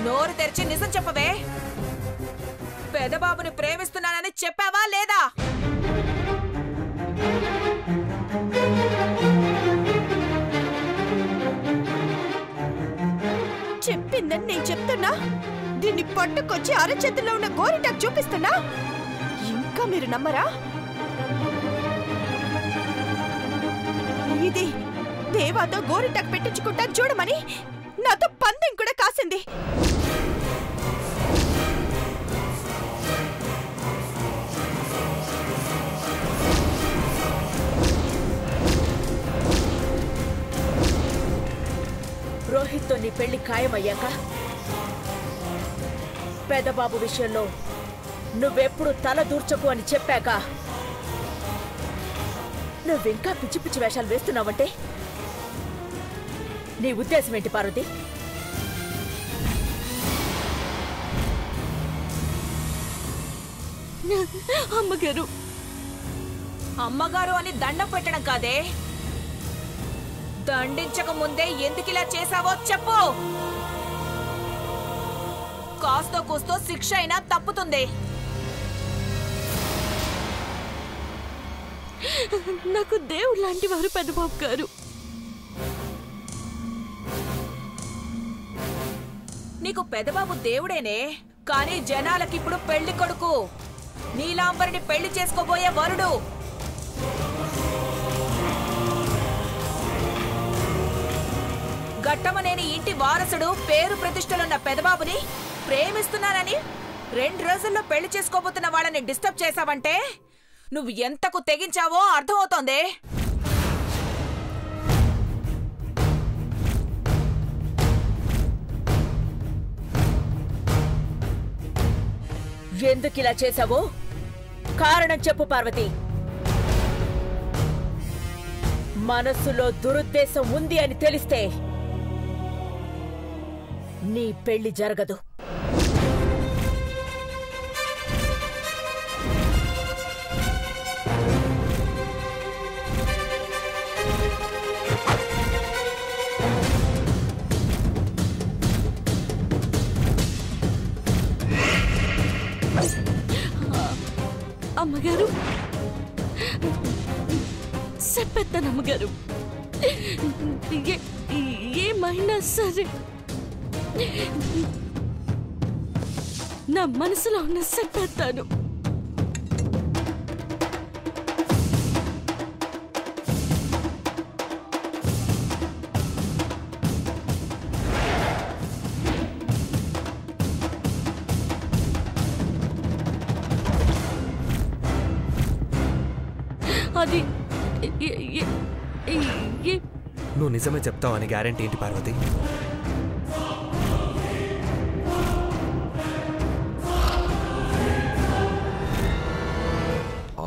నోరు తెరిచి నిజం చెప్పవే. పెదబాబుని ప్రేమిస్తున్నానని చెప్పావా లేదా? చెప్పిందని నేను చెప్తున్నా, దీన్ని పట్టుకొచ్చి అరచేతిలో ఉన్న గోరింటాకు చూపిస్తున్నా. ఇంకా మీరు నమ్మరా? ఇది దేవాతో గోరింటాకు పెట్టించుకుంటా చూడమని నాతో పందెం కూడా కాసింది. రోహిత్తో నీ పెళ్లి ఖాయమయ్యాక పెదబాబు విషయంలో నువ్వెప్పుడు తల దూర్చకు అని చెప్పాక నువ్వింకా పిచ్చి పిచ్చి వేషాలు వేస్తున్నావంటే నీ ఉద్దేశం ఏంటి పార్వతి? అమ్మగారు, అమ్మగారు అని దండం పెట్టడం కాదే, దండించక ముందే ఎందుకిలా చేశావో చెప్పు. కాస్తో కూస్తో శిక్ష అయినా తప్పుతుంది. నాకు దేవుడు లాంటి వారు పెదబాబు గారు. నీకు పెదబాబు దేవుడేనే, కానీ జనాలకిప్పుడు పెళ్లి కొడుకు, నీలాంబరిని పెళ్లి చేసుకోబోయే వరుడు. గట్టమనేని ఇంటి వారసుడు, పేరు ప్రతిష్టలున్న పెదబాబుని ప్రేమిస్తున్నానని 2 రోజుల్లో పెళ్లి చేసుకోబోతున్న వాళ్ళని డిస్టర్బ్ చేశావంటే నువ్వు ఎంతకు తెగించావో అర్థమవుతోంది. ఎందుకిలా చేశావో కారణం చెప్పు పార్వతి. మనస్సులో దురుద్దేశం ఉంది అని తెలిస్తే నీ పెళ్లి జరగదు. అమ్మగారు, చెప్పేస్తాను అమ్మగారు, ఏమైనా సరే నా మనసులో ఉన్న చెప్పేస్తాను. అది నువ్వు నిజమే చెప్తావని గ్యారెంటీ ఏంటి పార్వతి?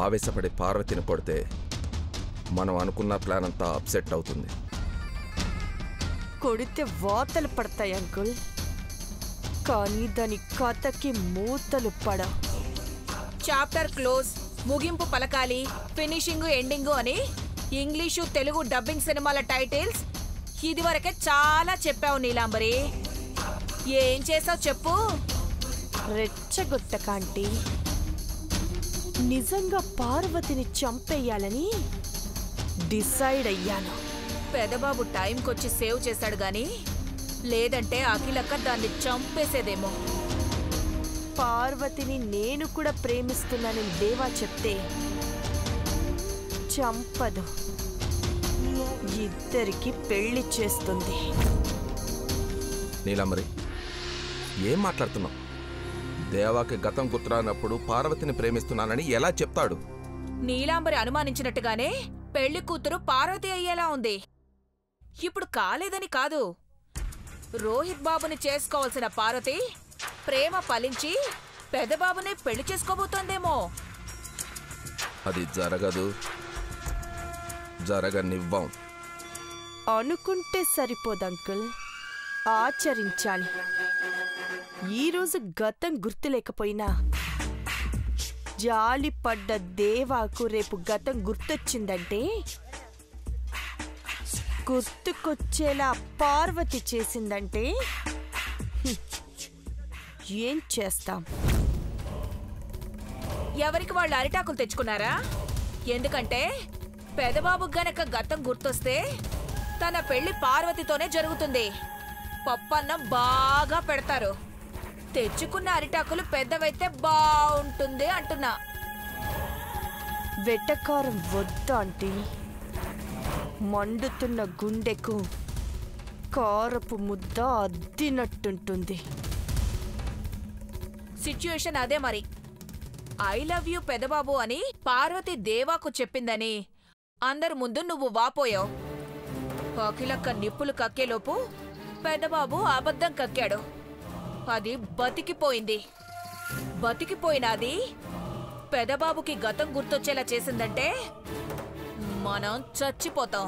ఆవేశపడి పార్వతిని కొడితే మనం అనుకున్న ప్లాన్ అంతా అప్సెట్ అవుతుంది. కొడితే వాతలు పడతాయి అంకుల్, కానీ దాని కథకి మూతలు పడ. చాప్టర్ క్లోజ్, ముగింపు పలకాలి, ఫినిషింగ్ ఎండింగ్ అని ఇంగ్లీషు తెలుగు డబ్బింగ్ సినిమాల టైటిల్స్ ఇదివరకే చాలా చెప్పావు నీలాంబరి. ఏం చేసావు చెప్పు. రెచ్చగొట్టకాంటీ, నిజంగా పార్వతిని చంపేయాలని డిసైడ్ అయ్యాను. పెదబాబు టైంకొచ్చి సేవ్ చేశాడు గాని లేదంటే అఖిలక్క దాన్ని చంపేసేదేమో. పార్వతిని నేను కూడా ప్రేమిస్తున్నానని దేవా చెప్తే చంపదు, ఇద్దరికి పెళ్లి చేస్తుంది. నీలాంబరి, ఏం మాట్లాడుతున్నావు? దేవాకి గతం గుర్తురానప్పుడు పార్వతిని ప్రేమిస్తున్నానని ఎలా చెప్తాడు? నీలాంబరి అనుమానించినట్టుగానే పెళ్లి కూతురు పార్వతి అయ్యేలా ఉంది. ఇప్పుడు కాలేదని కాదు, రోహిత్ బాబుని చేసుకోవాల్సిన పార్వతి ప్రేమ ఫలించి పెదబాబుని పెళ్లి చేసుకోబోతోందేమో. అది జరగదు, జరగనివ్వం. అనుకుంటే సరిపోదు అంకుల్, ఆచరించాలి. ఈరోజు గతం గుర్తులేకపోయినా జాలిపడ్డ దేవాకు రేపు గతం గుర్తొచ్చిందంటే గుర్తుకొచ్చేలా పార్వతి చేసిందంటే ఏం చేస్తాం? ఎవరికి వాళ్ళు అరిటాకులు తెచ్చుకున్నారా? ఎందుకంటే పెదబాబు గనక గతం గుర్తొస్తే తన పెళ్లి పార్వతితోనే జరుగుతుంది. పప్పన్నం బాగా పెడతారు. తెచ్చుకున్న అరిటాకులు పెద్దవైతే బాగుంటుంది అంటున్నా. వెట్టకారం వద్దా ఆంటీ? మండుతున్న గుండెకు కారపు ముద్ద అద్దినట్టుంటుంది. సిచ్యుయేషన్ అదే మరి. ఐ లవ్ యూ పెదబాబు అని పార్వతి దేవాకు చెప్పిందని అందరి ముందు నువ్వు వాపోయావు. అఖిలక్క నిప్పులు కక్కేలోపు పెదబాబు అబద్ధం కక్కాడు. అది బతికిపోయింది. బతికిపోయినది పెదబాబుకి గతం గుర్తొచ్చేలా చేసిందంటే మనం చచ్చిపోతాం.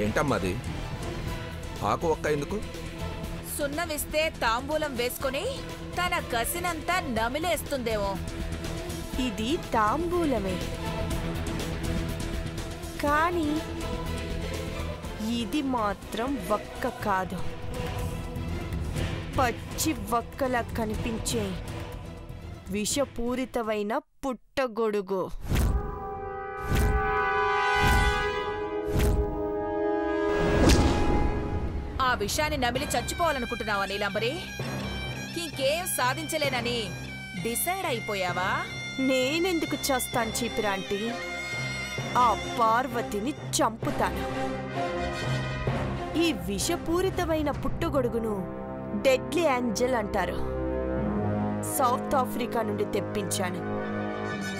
ఏంటమ్మది? ఆకు ఒక్క ఎందుకు? సున్నవిస్తే తాంబూలం వేసుకుని తన కసినంతా నమిలేస్తుందేమో. ఇది తాంబూలమే, కానీ ఇది మాత్రం వక్క కాదు. పచ్చి వక్కలా కనిపించే విషపూరితమైన పుట్టగొడుగు. ఆ విషయాన్ని నమిలి చచ్చిపోవాలనుకుంటున్నావా నీలంబరి? ఇంకేం సాధించలేనని డిసైడ్ అయిపోయావా? నేనెందుకు చేస్తాను చీపిరాంటీ? ఆ పార్వతిని చంపుతాను. ఈ విషపూరితమైన పుట్టుగొడుగును డెడ్లీ ఏంజెల్ అంటారు. సౌత్ ఆఫ్రికా నుండి తెప్పించాను.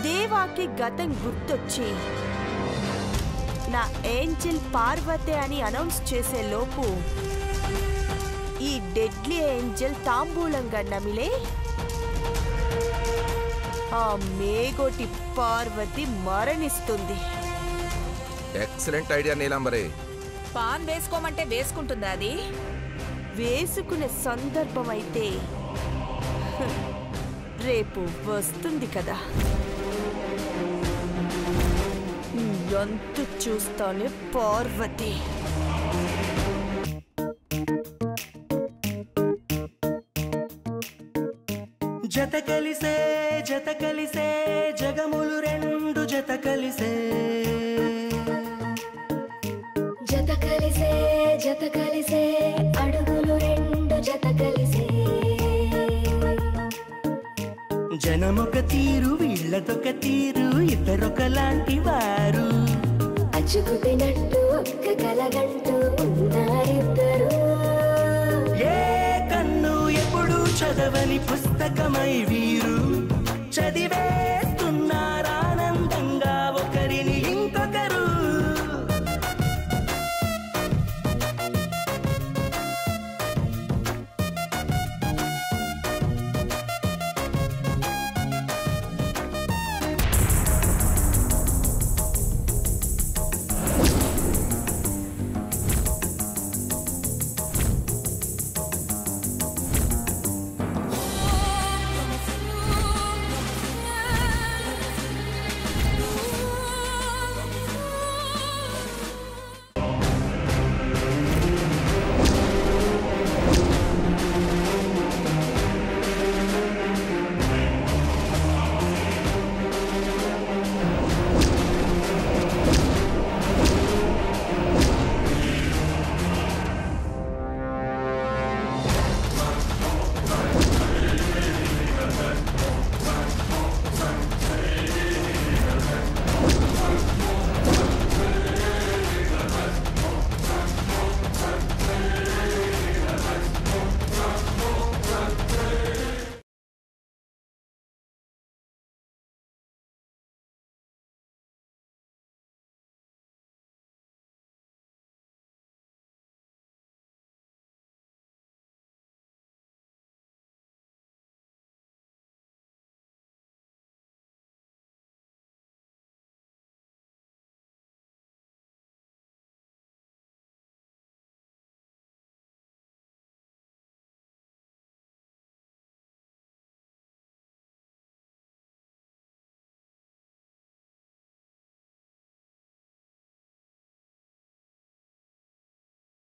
దేవాకి గతం గుర్తొచ్చి నా ఏంజెల్ పార్వతే అని అనౌన్స్ చేసే లోపు ఈ డెడ్లీ ఏంజెల్ తాంబూలంగా నమిలే ఆ మేగోటి పార్వతి మరణిస్తుంది. Excellent idea Neelambari. పాన్ వేసుకోమంటే వేసుకుంటుందా అది? వేసుకునే సందర్భం అయితే రేపు వస్తుంది కదా. ఎంత చూస్తానే పార్వతి. జత కలిసే జగములు రెండు జత కలిసే. జత కలిసే అడుగులు రెండు జత కలిసే. జనమొక తీరు వీళ్ళదొక తీరు, ఇద్దరొకలాంటి వారు. అచ్చుకుతినట్టు ఒక్క కలగంటూ ఉన్నారిద్దరు. ఏ కన్ను ఎప్పుడు చదవని పుస్తకమై వీరు చదివే